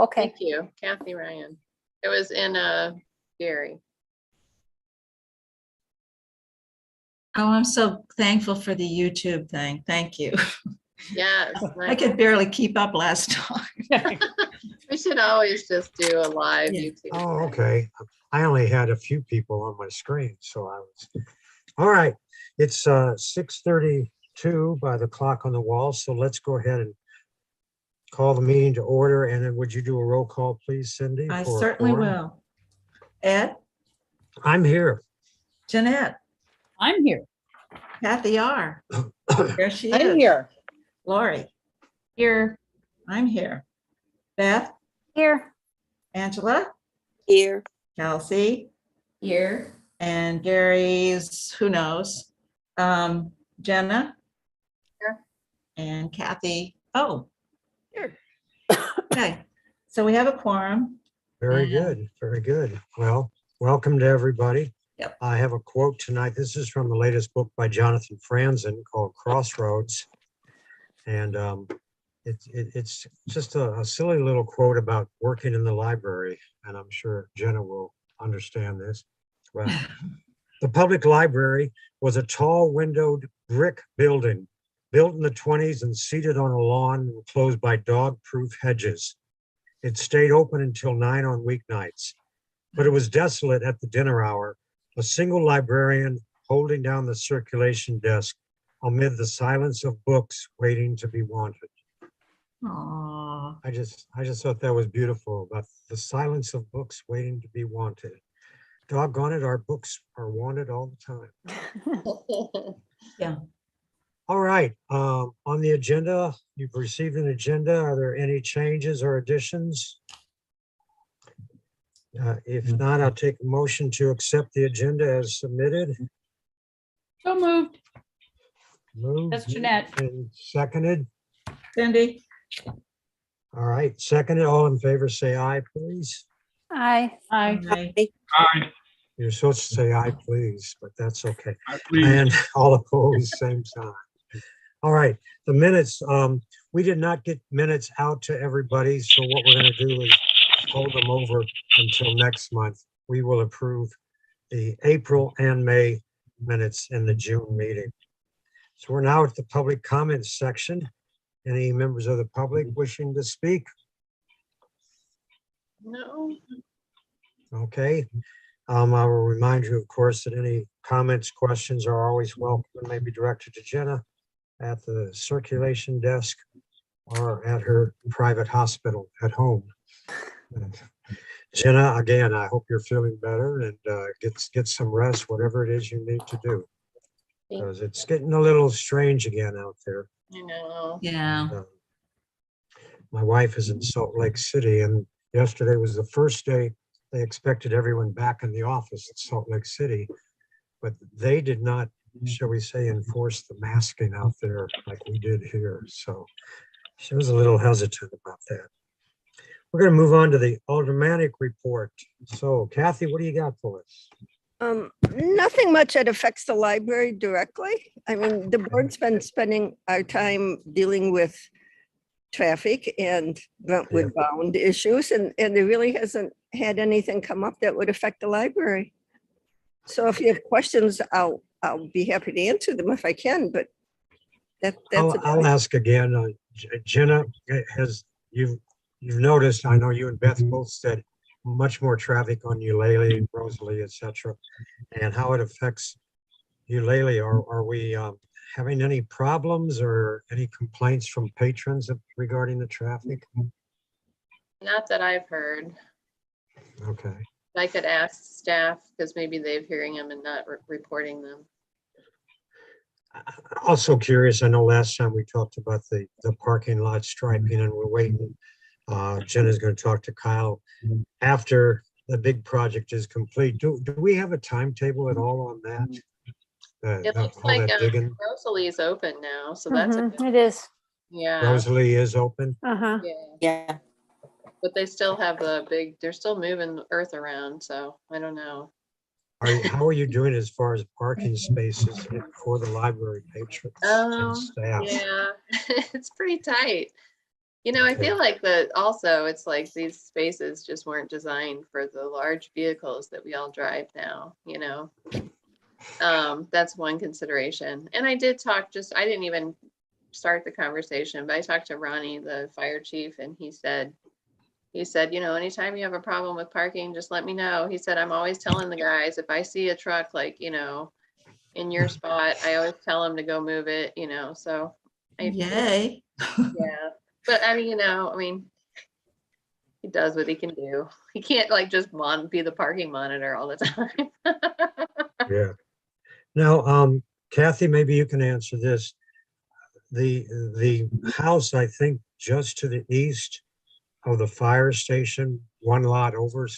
okay. Thank you, Kathy Ryan. It was in Gary. Oh, I'm so thankful for the YouTube thing. Thank you. Yes, I could barely keep up last time. we should always just do a live Yeah. YouTube. Oh, okay. I only had a few people on my screen, so I was, all right. It's 6:32 by the clock on the wall, so let's go ahead and call the meeting to order. And then would you do a roll call, please, Cindy? I for a certainly quorum? will. Ed, I'm here. Jeanette, I'm here. Kathy R. There she is. I'm here. Lori, Here. I'm here. Beth, Here. Angela, Here. Kelsey, Here. and Gary's, who knows? Jenna? Here. And Kathy, oh. Here. Okay, so we have a quorum. Very Yeah. good, very good. Well, welcome to everybody. Yep. I have a quote tonight. This is from the latest book by Jonathan Franzen called Crossroads. And it's just a silly little quote about working in the library. And I'm sure Jenna will understand this. Well, the public library was a tall windowed brick building built in the 1920s and seated on a lawn enclosed by dog-proof hedges. It stayed open until 9 on weeknights, but it was desolate at the dinner hour, a single librarian holding down the circulation desk amid the silence of books waiting to be wanted. Aw, I just thought that was beautiful, about the silence of books waiting to be wanted. Doggone it, our books are wanted all the time. yeah. All right, on the agenda, you've received an agenda. Are there any changes or additions? If not, I'll take a motion to accept the agenda as submitted. So moved. Moved That's Jeanette. and seconded. Cindy? All right, seconded. All in favor, say aye, please. Aye. Aye. Aye. You're supposed to say aye, please, but that's okay. Please. And all opposed, same sign. All right, the minutes, we did not get minutes out to everybody, so what we're gonna do is hold them over until next month. We will approve the April and May minutes in the June meeting. So we're now at the public comments section. Any members of the public wishing to speak? No, Okay. I will remind you, of course, that any comments, questions are always welcome and may be directed to Jenna at the circulation desk or at her private hospital at home. Jenna, again, I hope you're feeling better and get some rest, whatever it is you need to do. Because it's getting a little strange again out there. I know. Yeah. And, my wife is in Salt Lake City, and yesterday was the first day they expected everyone back in the office at Salt Lake City, but they did not, shall we say, enforce the masking out there like we did here. So she was a little hesitant about that. We're going to move on to the aldermanic report. So Kathy, what do you got for us? Nothing much that affects the library directly. I mean, the board's been spending our time dealing with traffic and Brentwood bound issues, and there really hasn't had anything come up that would affect the library. So if you have questions, I'll be happy to answer them if I can, but that's about I'll it. ask again. Jenna, you've noticed, I know you and Beth both said much more traffic on Eulalie, Rosalie, et cetera, and how it affects Eulalie. Are we having any problems or any complaints from patrons regarding the traffic? Not that I've heard. Okay. I could ask staff because maybe they're hearing them and not reporting them. Also curious, I know last time we talked about the parking lot striping and we're waiting. Jenna's going to talk to Kyle after the big project is complete. Do we have a timetable at all on that? It looks all like that digging? Rosalie is open now, so that's a Mhm, good, it is. yeah, Rosalie is open. Uh-huh. yeah. Yeah. But they still have they're still moving earth around, so I don't know. How are you doing as far as parking spaces for the library patrons and staff? Yeah, it's pretty tight. You know, I Okay. feel like that also it's like these spaces just weren't designed for the large vehicles that we all drive now, you know? That's one consideration. And I did talk I didn't even start the conversation, but I talked to Ronnie, the fire chief, and he said, you know, anytime you have a problem with parking, just let me know. He said, I'm always telling the guys, if I see a truck, like, you know, in your spot, I always tell them to go move it, you know, so. Yay. Yeah, but I mean, you know, I mean, he does what he can do. He can't like just be the parking monitor all the time. Yeah. Now, Kathy, maybe you can answer this. The house, I think, just to the east of the fire station, one lot over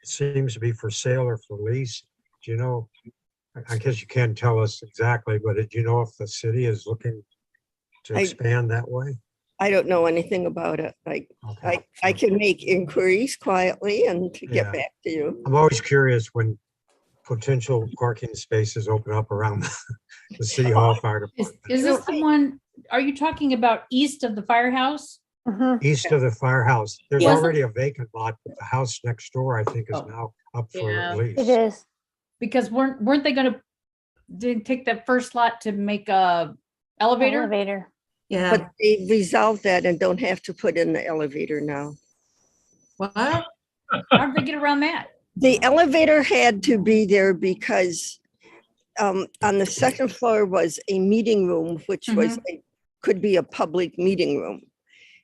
seems to be for sale or for lease. Do you know? I guess you can't tell us exactly, but do you know if the city is looking to I- expand that way? I don't know anything about it. I Okay. can make inquiries quietly and to Yeah. get back to you. I'm always curious when potential parking spaces open up around the city hall fire Is department. this the one, are you talking about east of the firehouse? East of the firehouse, there's Yes. already a vacant lot, but the house next door, I think, is Oh. now up for Yeah. lease. It is. Because weren't they gonna take that first lot to make a elevator? Elevator. Yeah. But they resolved that and don't have to put in the elevator now. What? How did they get around that? The elevator had to be there because on the second floor was a meeting room, which was, could be a public meeting room.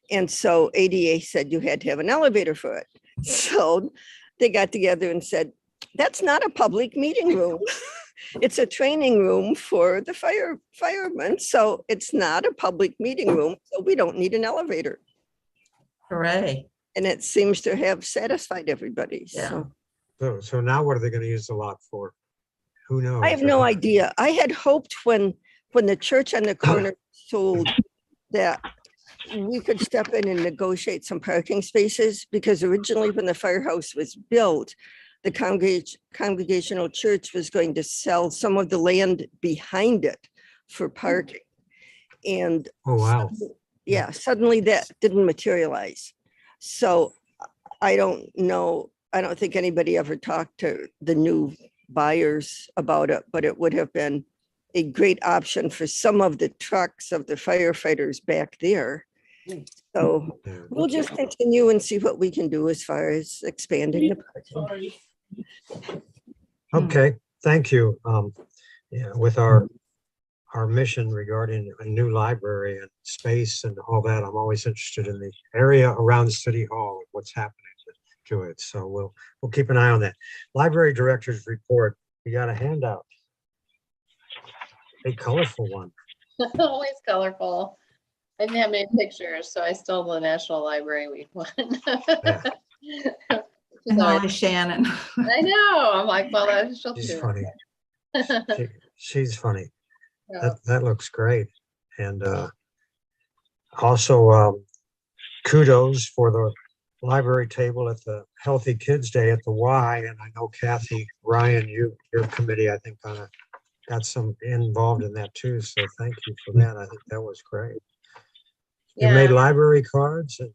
And so ADA said you had to have an elevator for it. So they got together and said, that's not a public meeting room. It's a training room for the firemen. So it's not a public meeting room. So we don't need an elevator. Hooray. And it seems to have satisfied everybody. Yeah. So So now what are they gonna use the lot for? Who knows? I have no idea. I had hoped when the church on the corner sold that we could step in and negotiate some parking spaces, because originally when the firehouse was built, the Congregational Church was going to sell some of the land behind it for parking. And Oh, wow. yeah, suddenly that didn't materialize. So I don't know. I don't think anybody ever talked to the new buyers about it, but it would have been a great option for some of the trucks of the firefighters back there. So Yeah. we'll just continue and see what we can do as far as expanding the parking. Okay, thank you. Yeah, with our mission regarding a new library and space and all that, I'm always interested in the area around City Hall and what's happening to it. So we'll keep an eye on that. Library Director's Report, we got a handout. A colorful one. Always colorful. I didn't have many pictures, so I stole the National Library Week one. Yeah. And only Shannon. I know. I'm like, well, she'll She's do funny. She's funny. it. That looks great. And also kudos for the library table at the Healthy Kids Day at the Y. And I know Kathy, Ryan, your committee, I think got some involved in that too. So thank you for that. I think that was great. You made Yeah, library cards and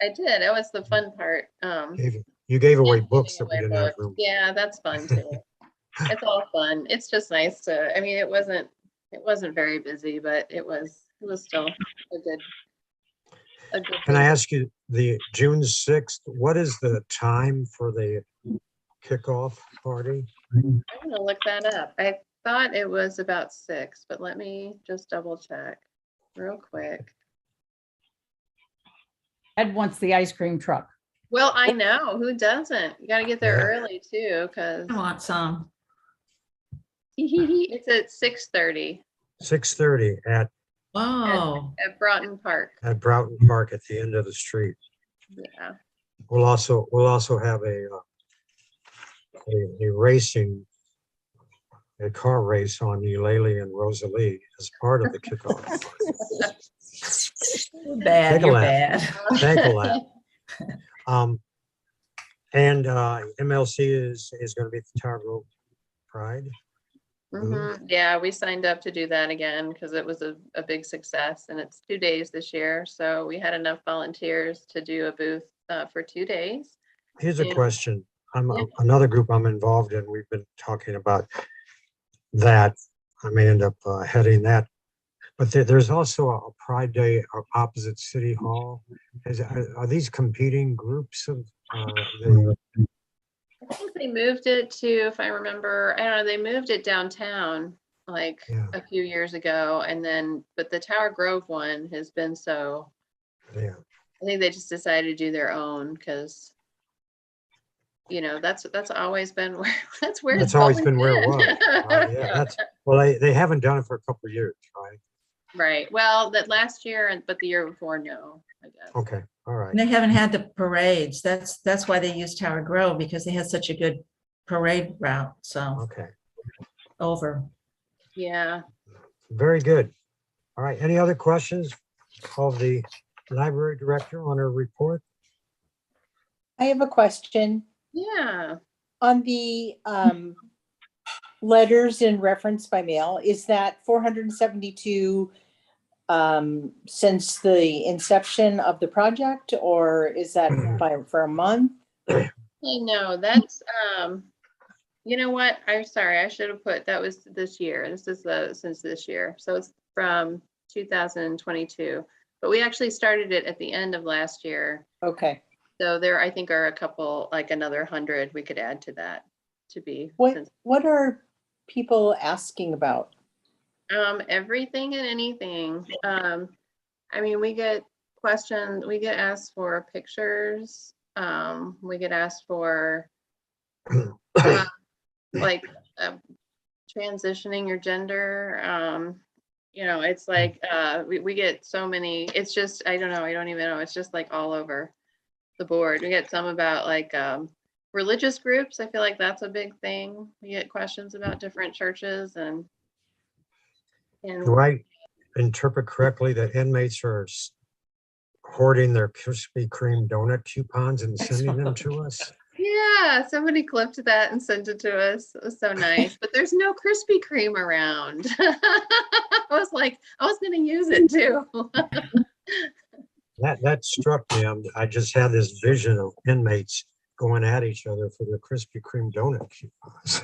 I did. That was the fun part. you gave away Yeah, books that giving we away didn't have books. room. Yeah, that's fun too. It's all fun. It's just nice to, I mean, it wasn't very busy, but it was still a good Can I thing. ask you, the June 6th, what is the time for the kickoff party? I'm gonna look that up. I thought it was about 6, but let me just double check real quick. Ed wants the ice cream truck. Well, I know, who doesn't? You gotta get there Yeah. early too, because I want some. it's at 6:30 6:30 Whoa. at Broughton Park. at Broughton Park at the end of the street. Yeah. We'll also have a racing, a car race on Eulalie and Rosalie as part of the kickoff. You're bad. Take a You're laugh. bad. Thank you, lad. And MLC is going to be at the Tower Grove Pride. Yeah, we signed up to do that again because it was a big success, and it's 2 days this year. So we had enough volunteers to do a booth for 2 days. Here's a Yeah. question. Yeah. Another group I'm involved in, we've been talking about that. I may end up heading that. But there's also a Pride Day opposite City Hall. Are these competing groups of, I think they moved it to, if I remember, I don't know, they moved it downtown like Yeah. a few years ago, and then, but the Tower Grove one has been so, yeah, I think they just decided to do their own because, you know, that's always been where, that's where that's it's always been where it been. was. Yeah, well, they haven't done it for a couple of years, right? Right. Well, that last year, but the year before, no, I guess. Okay, all right. And they haven't had the parades. That's why they use Tower Grove, because they had such a good parade route. So Okay, over. Yeah. very good. All right, any other questions of the library director on her report? I have a question Yeah. on the letters in reference by mail. Is that 472 since the inception of the project, or is that for a month? Hey, no, that's, you know what? I'm sorry. I should have put, that was this year. This is since this year. So it's from 2022, but we actually started it at the end of last year. Okay. So there, I think, are a couple, like another 100 we could add to that to be. What are people asking about? Everything and anything. I mean, we get questions, we get asked for pictures. We get asked for like transitioning your gender. You know, it's like we get so many, it's just, I don't know, I don't even know. It's just like all over the board. We get some about like religious groups. I feel like that's a big thing. We get questions about different churches and Do I interpret correctly that inmates are hoarding their Krispy Kreme donut coupons and sending them to us? yeah, somebody clipped that and sent it to us. It was so nice, but there's no Krispy Kreme around. I was like, I was gonna use it too. That struck me. I just had this vision of inmates going at each other for their Krispy Kreme donut coupons.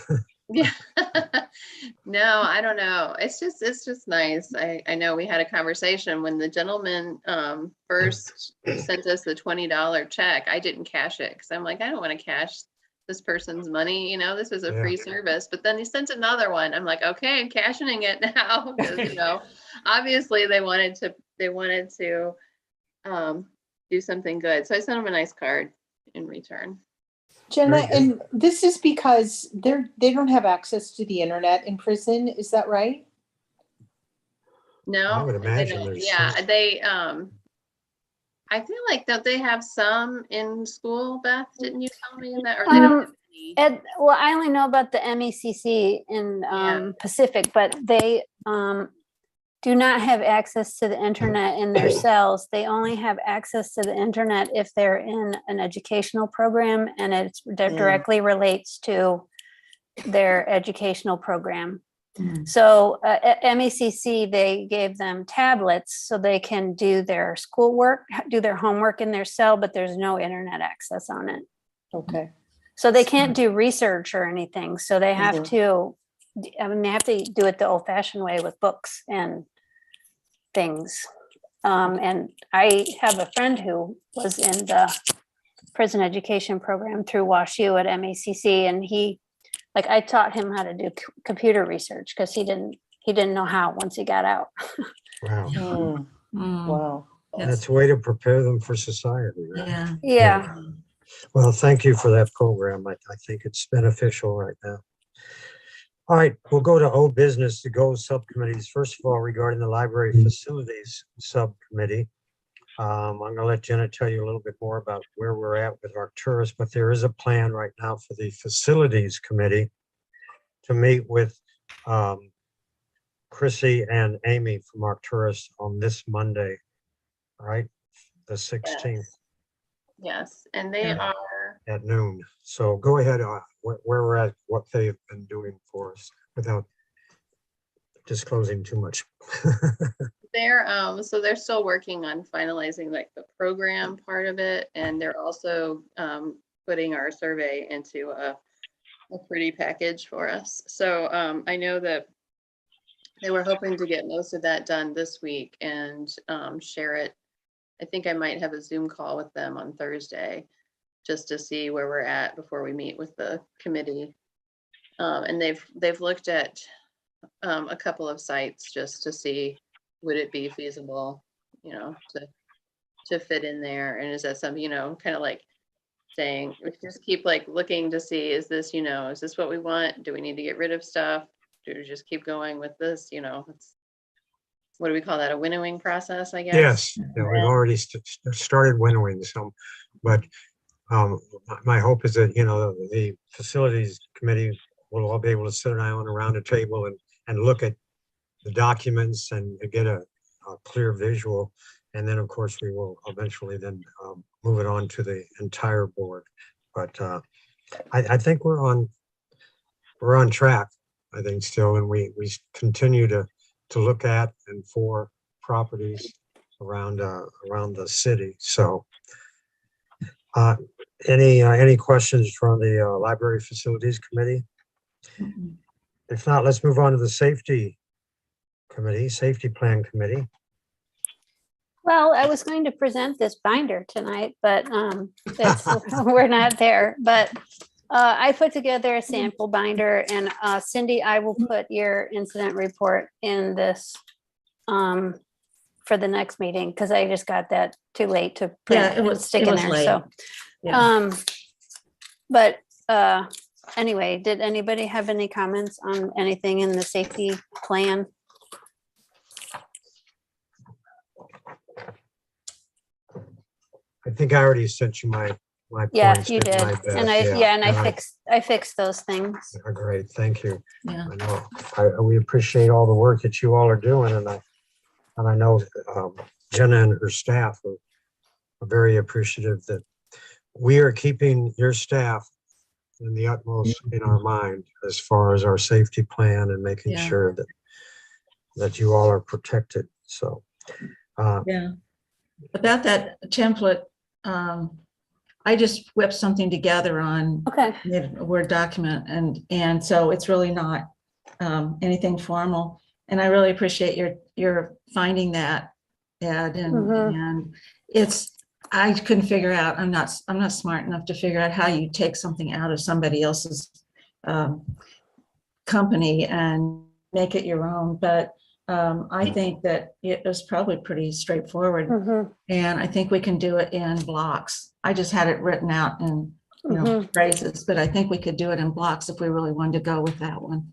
Yeah. No, I don't know. It's just nice. I know we had a conversation when the gentleman first sent us the $20 check. I didn't cash it because I'm like, I don't want to cash this person's money. You know, this is a free service. But then he sent another one. I'm like, okay, I'm cashing it now because you know, obviously they wanted to do something good. So I sent him a nice card in return. Jenna, Very good. and this is because they don't have access to the internet in prison. Is that right? No, I would they imagine don't. there's Yeah, some. they I feel like don't they have some in school, Beth? Didn't you tell me that? Or they don't have any? Well, I only know about the MECC in Yeah. Pacific, but they do not have access to the internet in their cells. They only have access to the internet if they're in an educational program and that directly relates to their educational program. So at MECC, they gave them tablets so they can do their schoolwork, do their homework in their cell, but there's no internet access on it. Okay. So they can't do research or anything. So they have to, I mean, they have to do it the old fashioned way with books and things. And I have a friend who was in the prison education program through WashU at MECC, and I taught him how to do computer research because he didn't know how once he got out. Wow. Wow. That's a way to prepare them for society. Right? Yeah. Yeah. Well, thank you for that program. I think it's beneficial right now. All right, we'll go to old business, to go subcommittees. First of all, regarding the library facilities subcommittee, I'm going to let Jenna tell you a little bit more about where we're at with Arcturus, but there is a plan right now for the facilities committee to meet with Chrissy and Amy from Arcturus on this Monday, right? The 16th Yes, and they are, at noon. So go ahead, where we're at, what they've been doing for us without disclosing too much. So they're still working on finalizing like the program part of it, and they're also putting our survey into a pretty package for us. So I know that they were hoping to get most of that done this week and share it. I think I might have a Zoom call with them on Thursday just to see where we're at before we meet with the committee. And they've looked at a couple of sites just to see, would it be feasible, you know, to fit in there? And is that something, you know, kind of like saying, we just keep like looking to see, is this, you know, is this what we want? Do we need to get rid of stuff? Do we just keep going with this? You know, it's, what do we call that? A winnowing process, I guess? Yes, yeah, we've already started winnowing some, but my hope is that, you know, the facilities committee will all be able to sit down around a table and look at the documents and get a clear visual. And then, of course, we will eventually then move it on to the entire board. But I think we're on track, I think, still, and we continue to look at and for properties around the city. So any questions from the library facilities committee? Mhm. If not, let's move on to the safety plan committee. Well, I was going to present this binder tonight, but we're not there. But I put together a sample binder, and Cindy, I will put your incident report in this for the next meeting, because I just got that too late to print Yeah, it and was- stick it in was there. late. So, Yeah. but anyway, did anybody have any comments on anything in the safety plan? I think I already sent you my Yeah, points you in did. my best, And I and I fixed those things. great, thank you. Yeah. I know, we appreciate all the work that you all are doing, and I know Jenna and her staff are very appreciative that we are keeping your staff in the utmost in our mind as far as our safety plan and making Yeah. sure that you all are protected. So Yeah. About that template, I just whipped something together on Okay. a Word document, and so it's really not anything formal. And I really appreciate your finding that, Ed, and I couldn't figure out, I'm not smart enough to figure out how you take something out of somebody else's company and make it your own, but I think that it was probably pretty straightforward, Mhm, and I think we can do it in blocks. I just had it written out in mhm. phrases, but I think we could do it in blocks if we really wanted to go with that one.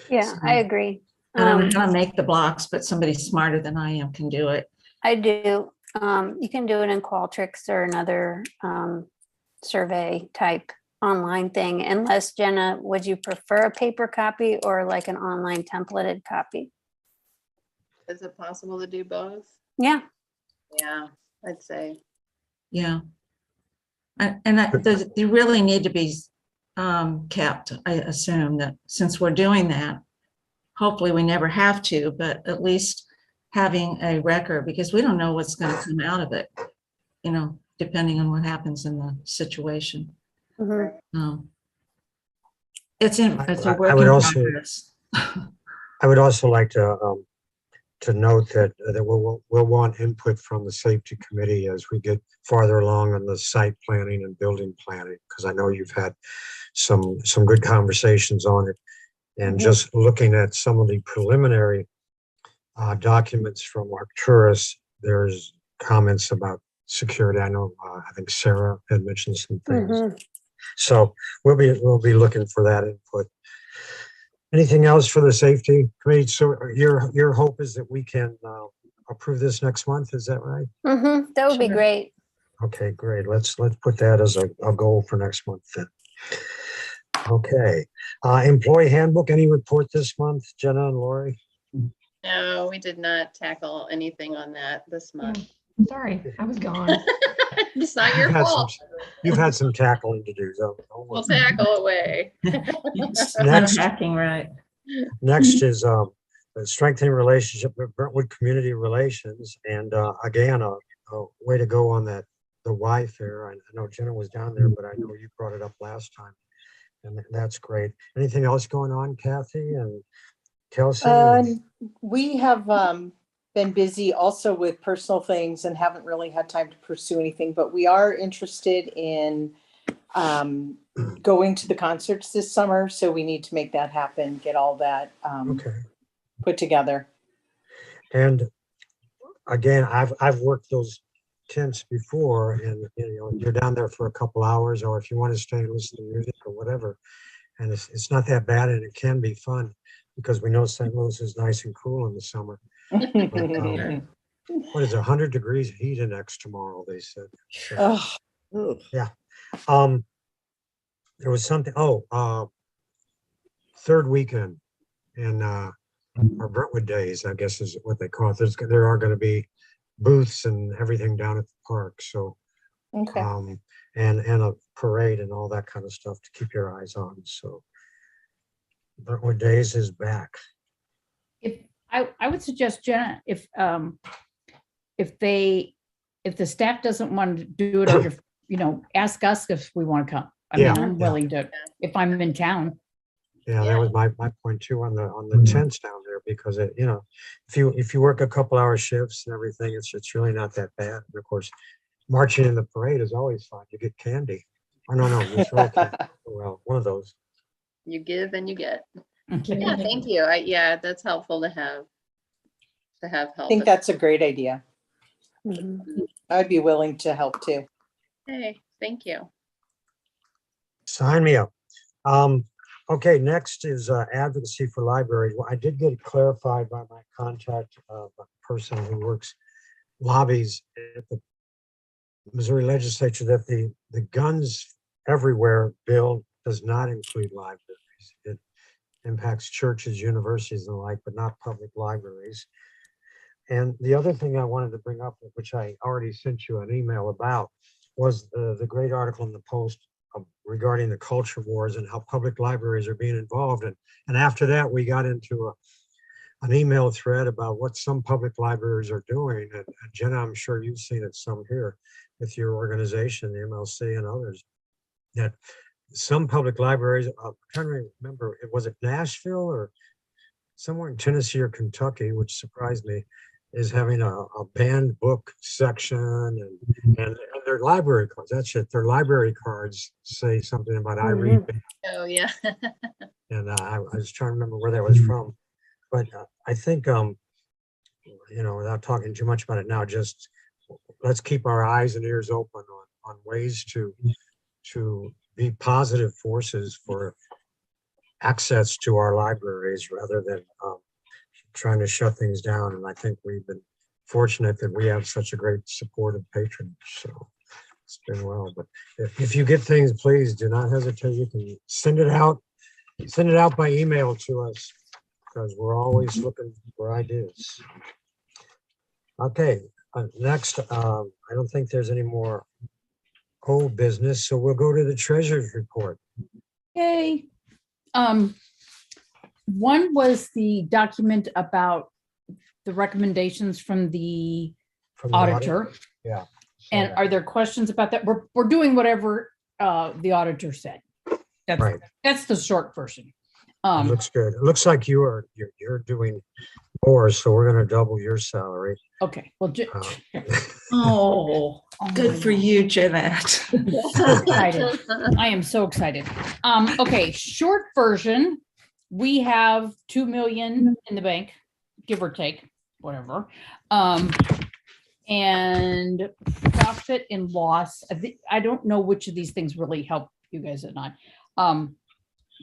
Yeah, I agree. I don't know how to make the blocks, but somebody smarter than I am can do it. I do. You can do it in Qualtrics or another survey type online thing. Unless, Jenna, would you prefer a paper copy or like an online templated copy? Is it possible to do both? Yeah. Yeah, I'd say. Yeah. They really need to be kept, I assume, that since we're doing that, hopefully we never have to, but at least having a record, because we don't know what's going to come out of it, depending on what happens in the situation. Mhm. It's a work I would in also- progress. I would also like to note that we'll want input from the safety committee as we get farther along on the site planning and building planning, because I know you've had some good conversations on it. And just looking at some of the preliminary documents from Arcturus, there's comments about security. I know, I think Sarah had mentioned some things. Mhm. So we'll be looking for that input. Anything else for the safety committee? So your hope is that we can approve this next month, is that right? Mhm. That would be Sure. great. Okay, great. Let's put that as a goal for next month then. Okay, employee handbook, any report this month, Jenna and Lori? No, we did not tackle anything on that this month. Sorry, I was gone. It's not your fault. You've had some tackling to do, so. don't We'll worry. tackle away. Next. Unpacking, right? Next is strengthening relationship with Brentwood Community Relations. And again, a way to go on that, the Y Fair. I know Jenna was down there, but I know you brought it up last time. And that's great. Anything else going on, Kathy and Kelsey? We have been busy also with personal things and haven't really had time to pursue anything, but we are interested in going to the concerts this summer. So we need to make that happen, get all that Okay. put together. And again, I've worked those tents before, and you're down there for a couple hours, or if you want to stay and listen to music or whatever, and it's not that bad, and it can be fun because we know St. Louis is nice and cool in the summer. What is it, 100 degrees heat index tomorrow, they said. So, Oh, there was something, third weekend in our Brentwood Days, I guess is what they call it. There are going to be booths and everything down at the park. So, okay. and a parade and all that kind of stuff to keep your eyes on. So Brentwood Days is back. If I would suggest, Jenna, if the staff doesn't want to do it on your, ask us if we want to come. I mean, Yeah, I'm yeah. willing to, if I'm in town. Yeah, Yeah. that was my point too on the tents down there, because if you work a couple hour shifts and everything, it's really not that bad. And of course, marching in the parade is always fun. You get candy. Oh no, you throw candy. Well, one of those. You give and you get. Okay. Yeah, thank you. Yeah, that's helpful to have I help. think that's a great idea. Mhm. I'd be willing to help too. Hey, thank you. Sign me up. Okay, next is advocacy for libraries. Well, I did get it clarified by my contact person who works lobbies at the Missouri legislature that the Guns Everywhere bill does not include libraries. It impacts churches, universities and the like, but not public libraries. And the other thing I wanted to bring up, which I already sent you an email about, was the great article in the Post regarding the culture wars and how public libraries are being involved. And after that, we got into an email thread about what some public libraries are doing. And Jenna, I'm sure you've seen it some here with your organization, the MLC and others, that some public libraries, I'm trying to remember, was it Nashville or somewhere in Tennessee or Kentucky, which surprised me, is having a banned book section and their library cards. That's it. Their library cards say something about I read. Oh, yeah. And I was trying to remember where that was from. But I think, without talking too much about it now, just let's keep our eyes and ears open on ways to be positive forces for access to our libraries rather than trying to shut things down. And I think we've been fortunate that we have such a great supportive patronage. So it's been well. But if you get things, please do not hesitate. You can send it out by email to us, because we're always looking for ideas. Okay, next, I don't think there's any more old business, so we'll go to the treasurer's report. Yay. One was the document about the recommendations from the From the auditor. Yeah. saw And that. are there questions about that? We're doing whatever the auditor said. Right. That's the short version. It looks good. It looks like you're doing more, so we're gonna double your salary. Okay, well, Oh, good my for you, Jeanette. Excited. I am so excited. Okay, short version, we have 2 million in the bank, give or take, whatever. And profit and loss, I don't know which of these things really help you guys or not.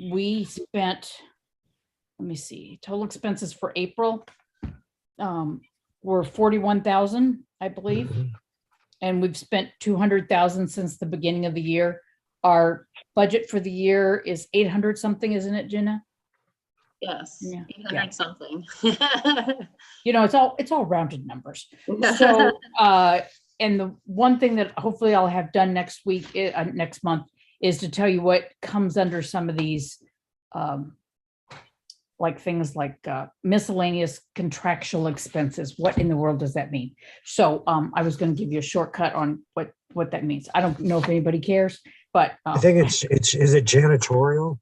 We spent, let me see, total expenses for April were 41,000, I believe. Mhm. And we've spent 200,000 since the beginning of the year. Our budget for the year is 800 something, isn't it, Jenna? Yes, Yeah, 800 something. It's all rounded numbers. So, and the one thing that hopefully I'll have done next week, next month, is to tell you what comes under some of these like things like miscellaneous contractual expenses. What in the world does that mean? So I was going to give you a shortcut on what that means. I don't know if anybody cares, but I think is it janitorial?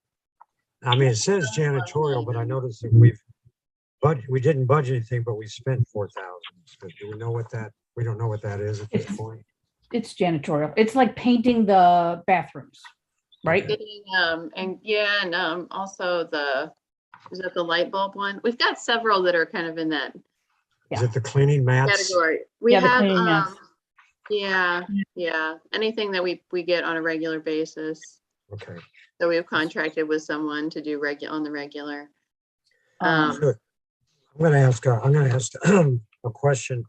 I mean, it says janitorial, but I noticed that we didn't budget anything, but we spent 4,000. So do we know what that, we don't know what that is at this point? it's janitorial. It's like painting the bathrooms, right? Getting, and also is that the light bulb one? We've got several that are kind of in that Is it the cleaning mats? category. We Yeah, the have, cleaning mats. yeah, anything that we get on a regular basis. Okay. So we've contracted with someone to do on the regular. Good. I'm gonna ask a question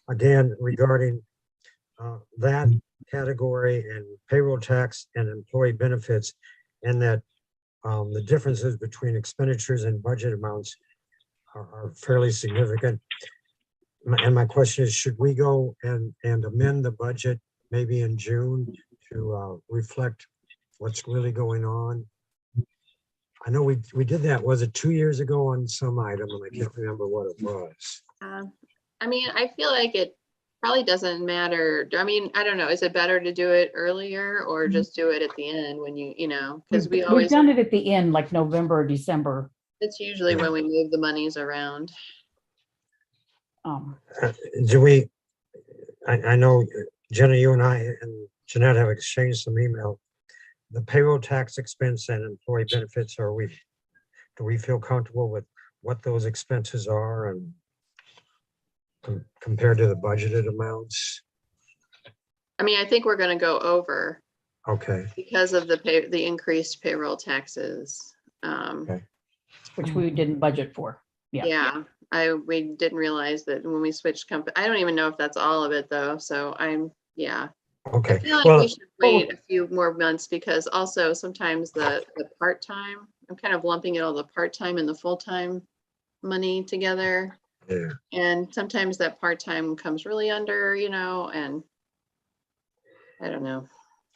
again regarding that category and payroll tax and employee benefits, and that the differences between expenditures and budget amounts are fairly significant. And my question is, should we go and amend the budget maybe in June to reflect what's really going on? I know we did that, was it 2 years ago on some item, and I can't remember what it was. I mean, I feel like it probably doesn't matter. I mean, I don't know. Is it better to do it earlier or just do it at the end when because we We've always, done it at the end, like November or December. it's usually when we move the monies around. Do we, I know Jenna, you and I and Jeanette have exchanged some email. The payroll tax expense and employee benefits, do we feel comfortable with what those expenses are and compared to the budgeted amounts? I mean, I think we're going to go over Okay, because of the increased payroll taxes. Which we didn't budget for. Yeah. Yeah, we didn't realize that when we switched company. I don't even know if that's all of it though. So I okay. feel like Well, we should wait a few more months because also sometimes the part-time, I'm kind of lumping all the part-time and the full-time money together. yeah. And sometimes that part-time comes really under, and I don't know.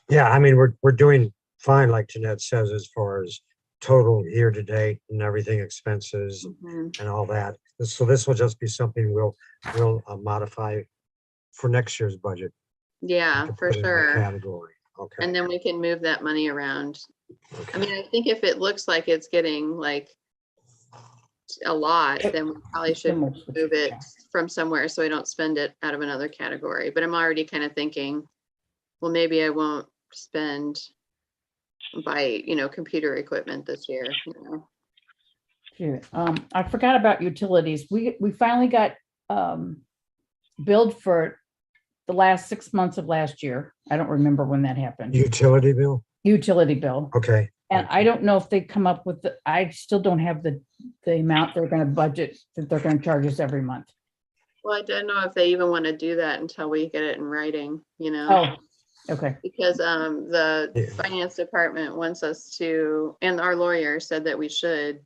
Yeah, I mean, we're doing fine, like Jeanette says, as far as total year to date and everything, expenses Mhm. and all that. So this will just be something we'll modify for next year's budget. Yeah, to for put in that sure. Category, okay. And then we can move that money around. I Okay. mean, I think if it looks like it's getting like a lot, then we probably should move it from somewhere so I don't spend it out of another category. But I'm already kind of thinking, well, maybe I won't spend buy, computer equipment this year. Sure. I forgot about utilities. We finally got billed for the last 6 months of last year. I don't remember when that happened. Utility bill, Utility bill. okay. And I don't know if they come up with I still don't have the amount they're going to budget that they're going to charge us every month. Well, I don't know if they even want to do that until we get it in writing, Oh, okay. because the Yeah. finance department wants us to, and our lawyer said that we should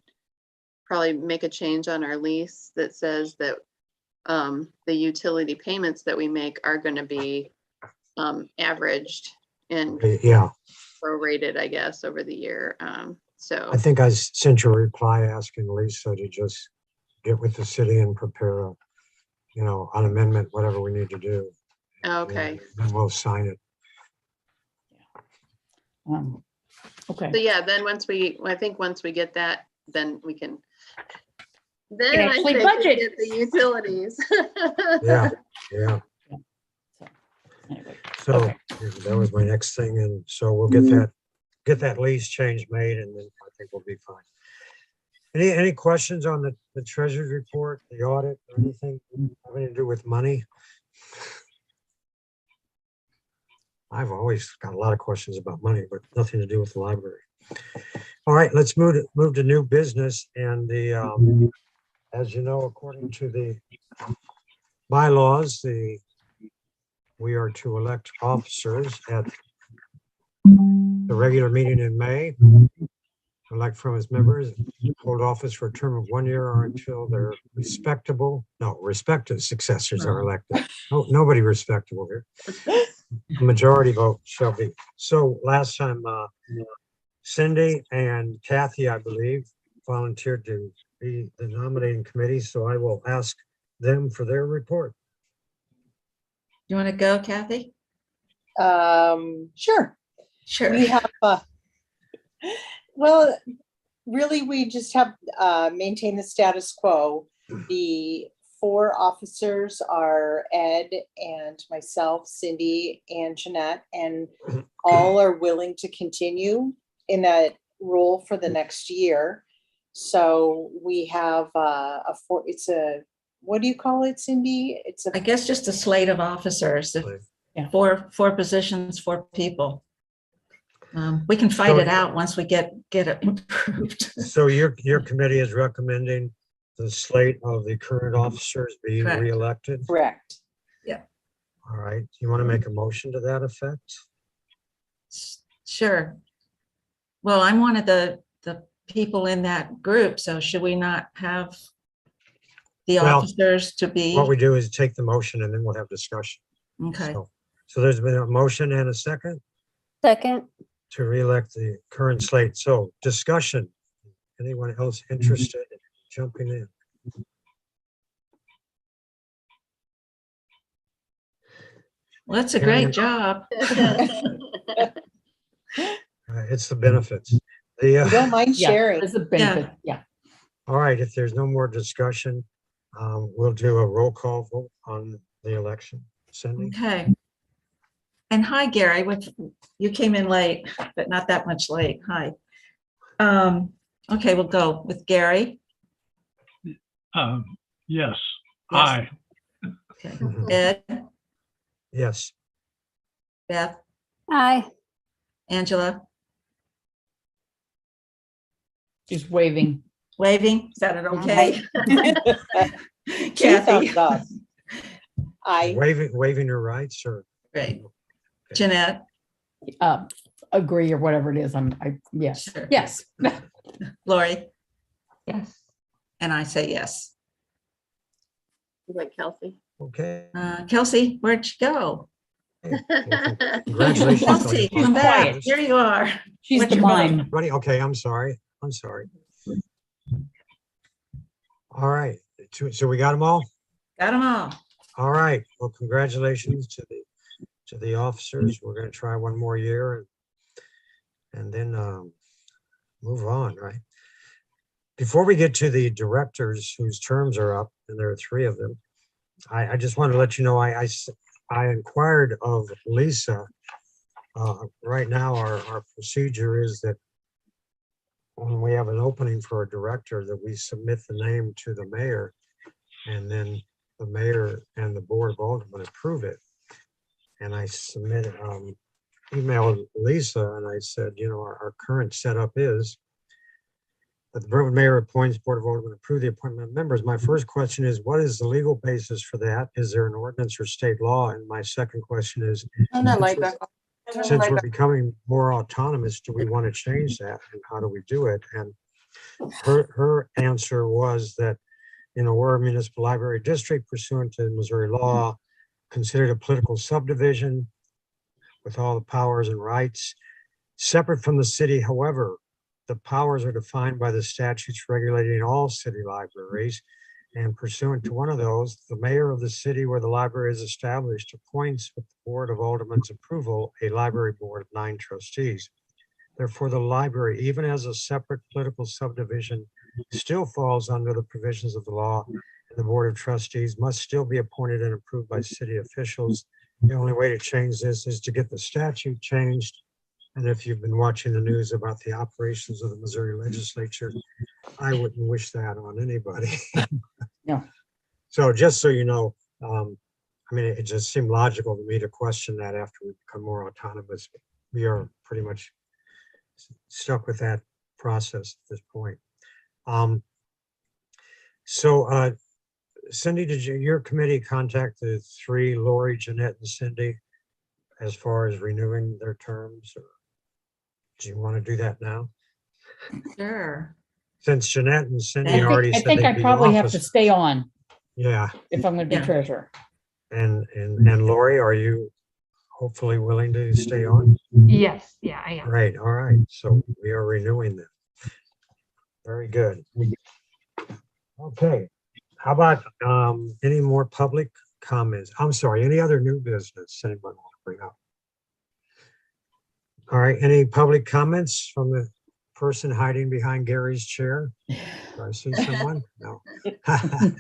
probably make a change on our lease that says that the utility payments that we make are going to be averaged and Yeah, prorated, I guess, over the year. So I think I sent you a reply asking Lisa to just get with the city and prepare an amendment, whatever we need to do. okay. And we'll sign it. Okay. So yeah, then once we get that, then we can. Then I actually think we budget. get the utilities. Yeah, yeah. Anyway, So Okay. that was my next thing. And so we'll get that lease change made, and then I think we'll be fine. Any questions on the treasurer's report, the audit, or anything having to do with money? I've always got a lot of questions about money, but nothing to do with the library. All right, let's move to new business. And as you know, according to the bylaws, we are to elect officers at the regular meeting in May. Elect from its members, hold office for a term of 1 year or until their respective successors are elected. Oh, nobody respectable here. Majority vote shall be. So last time, Cindy and Kathy, I believe, volunteered to be the nominating committee, so I will ask them for their report. You want to go, Kathy? Sure. Sure. We have, well, really, we just have maintained the status quo. The 4 officers are Ed and myself, Cindy and Jeanette, and all are willing to continue in that role for the next year. So we have it's a, what do you call it, Cindy? It's I a, guess just a slate of officers, if- Yeah. four positions, 4 people. We can fight So- it out once we get it improved. So your committee is recommending the slate of the current officers be Correct. reelected? correct. All right, do you want to make a motion to that effect? Sure. Well, I'm one of the people in that group, so should we not have the Well, officers to be? What we do is take the motion and then we'll have discussion. Okay, So there's been a motion and a second Second, to reelect the current slate. So discussion. Anyone else interested in jumping in? well, that's a Yeah, great yeah. job. It's the benefits. The, We don't mind Yeah, sharing. there's a benefit. Yeah. all right, if there's no more discussion, we'll do a roll call vote on the election. Cindy? Okay. And hi, Gary, you came in late, but not that much late. Hi. Okay, we'll go with Gary. Yes, Yes. aye. Okay. Mhm. Ed, Yes. Beth, aye. Angela, She's waving. waving. Is that it okay? 2 Kathy, thumbs up. I, Waving your rights or? great. Jeanette, Agree or whatever it is. Yes. Sure. Yes. Lori, Yes. and I say yes. Like Kelsey. Okay. Kelsey, where'd you go? Congratulations. on Kelsey, your come back. podcast. Here you are. She's What's the your vote? mime. Buddy, okay, I'm sorry. All right, so we got them all? Got them all. All right, well, congratulations to the officers. We're gonna try one more year and then move on, right? Before we get to the directors whose terms are up, and there are 3 of them, I just want to let you know, I inquired of Lisa. Right now, our procedure is that when we have an opening for a director, that we submit the name to the mayor, and then the mayor and the board of aldermen approve it. And I submitted, emailed Lisa, and I said, you know, our current setup is that the borough mayor appoints, board of aldermen approve the appointment of members. My first question is, what is the legal basis for that? Is there an ordinance or state law? And my second question is, since we're becoming more autonomous, do we want to change that, and how do we do it? And her answer was that in Aurora Municipal Library District pursuant to Missouri law, considered a political subdivision with all the powers and rights separate from the city. However, the powers are defined by the statutes regulating all city libraries, and pursuant to one of those, the mayor of the city where the library is established appoints, with the board of aldermen's approval, a library board of 9 trustees. Therefore, the library, even as a separate political subdivision, still falls under the provisions of the law, and the board of trustees must still be appointed and approved by city officials. The only way to change this is to get the statute changed. And if you've been watching the news about the operations of the Missouri legislature, I wouldn't wish that on anybody. No. So just so you know, I mean, it just seemed logical to me to question that after we become more autonomous. We are pretty much stuck with that process at this point. So Cindy, did your committee contact the 3, Lori, Jeanette, and Cindy, as far as renewing their terms? Or do you want to do that now? Sure. Since Jeanette and Cindy I already I said think they'd I be probably have to office. stay on Yeah, if I'm going to be Yeah. treasurer. and Lori, are you hopefully willing to stay on? Yes, yeah, I am. Great, all right, so we are renewing them. Very good. Okay, how about any more public comments? I'm sorry, any other new business anyone want to bring up? All right, any public comments from the person hiding behind Gary's chair? Do I see someone? No. All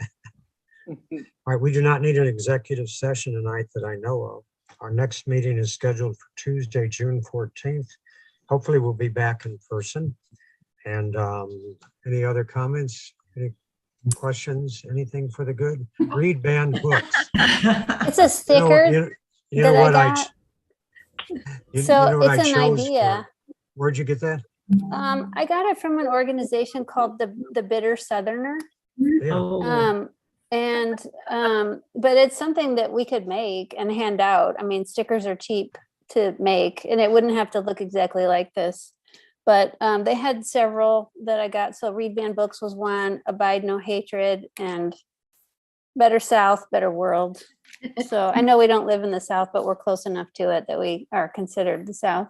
right, we do not need an executive session tonight that I know of. Our next meeting is scheduled for Tuesday, June 14th. Hopefully we'll be back in person. And any other comments? Any questions? Anything for the good? Read banned books. It's a You know, sticker you know that I what got. you So know what I it's an chose idea. Where'd you get that? I got it from an organization called the Bitter Southerner. Yeah, Oh, But it's something that we could make and hand out. I mean, stickers are cheap to make and it wouldn't have to look exactly like this. But they had several that I got. So Read Banned Books was one, Abide No Hatred, and Better South, Better World. So I know we don't live in the South, but we're close enough to it that we are considered the South.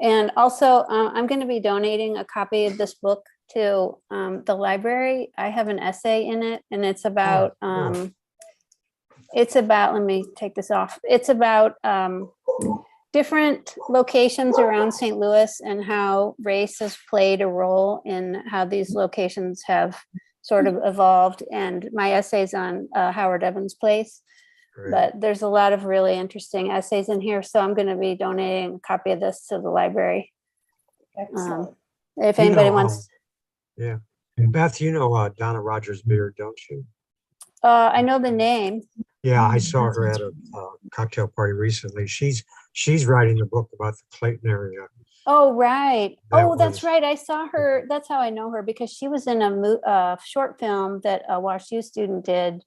And also, I'm going to be donating a copy of this book to the library. I have an essay in it, and it's about, cool. let me take this off. It's about different locations around St. Louis and how race has played a role in how these locations have sort of evolved. And my essay's on Howard Evans Place. great. But there's a lot of really interesting essays in here. So I'm going to be donating a copy of this to the library. Excellent. If You anybody know, wants, Yeah. Beth, you know Donna Rogers Beard, don't you? I know the name. Yeah, I saw her at a cocktail party recently. She's writing the book about the Clayton area. Oh, right. That Oh, that's was- right. I saw her. That's how I know her because she was in a short film that a WashU student did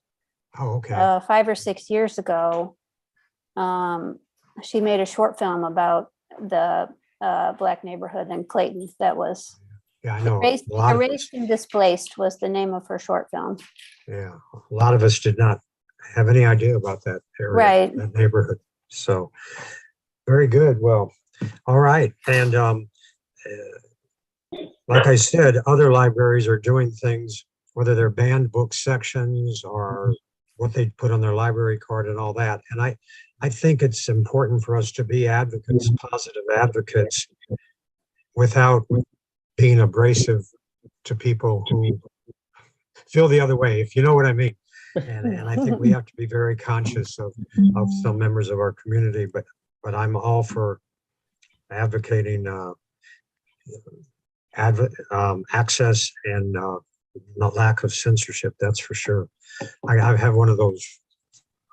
Oh, okay. 5 or 6 years ago. She made a short film about the Black neighborhood in Clayton. That was Yeah, I know. Erased, A lot of us, Erased and Displaced was the name of her short film. yeah, a lot of us did not have any idea about that area, Right. that neighborhood. So, very good. Well, all right. And like I said, other libraries are doing things, whether they're banned book sections or what they put on their library card and all that. And I think it's important for us to be advocates, positive advocates, without being abrasive to people who feel the other way, if you know what I mean. And I think we have to be very conscious of some members of our community, but I'm all for advocating access and the lack of censorship, that's for sure. I have one of those,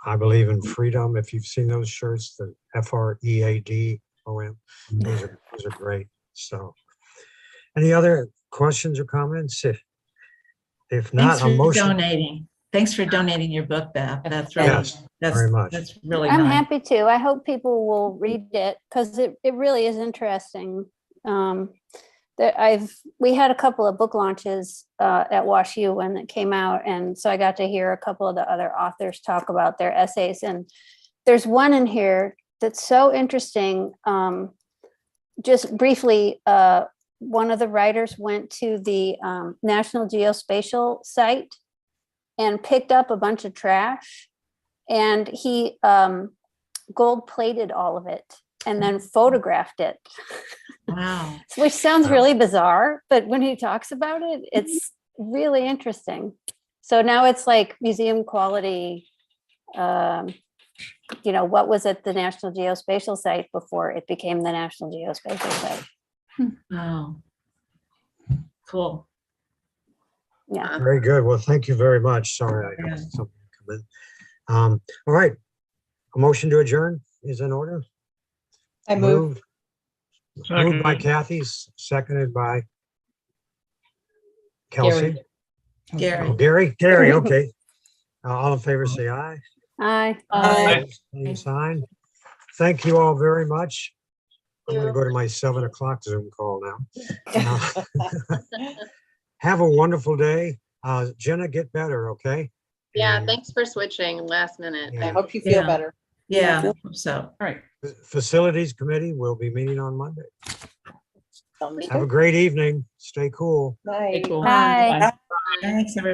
I believe in freedom. If you've seen those shirts, the FREADOM, those are great. So, any other questions or comments? If not, thanks a for motion. donating. Thanks for donating your book, Beth. That's really, Yes, very much. That's really I'm nice. happy to. I hope people will read it because it really is interesting. We had a couple of book launches at WashU when it came out, and so I got to hear a couple of the other authors talk about their essays. And there's one in here that's so interesting. Just briefly, one of the writers went to the National Geospatial site and picked up a bunch of trash, and he gold-plated all of it and then photographed it. Wow. Which sounds really bizarre, but when he talks about it, it's really interesting. So now it's like museum quality, what was at the National Geospatial site before it became the National Geospatial site. Wow. Cool. Yeah. Very good. Well, thank you very much. Sorry, I Yeah. had something come in. All right. A motion to adjourn is in order. I move. Moved by Second. Kathy, seconded by Kelsey. Gary. Gary, okay. All in favor, say aye. Aye. Aye. Same sign. Thank you all very much. I'm going to go to my 7 o'clock Zoom call now. Have a wonderful day. Jenna, get better, okay? Yeah, And thanks for switching last minute. Yeah. I hope you feel Yeah. better. Yeah, hope so. All right. Facilities Committee will be meeting on Monday. Sounds Have a good. great evening. Stay cool. Night. Cool. Bye. Bye. Thanks, everybody.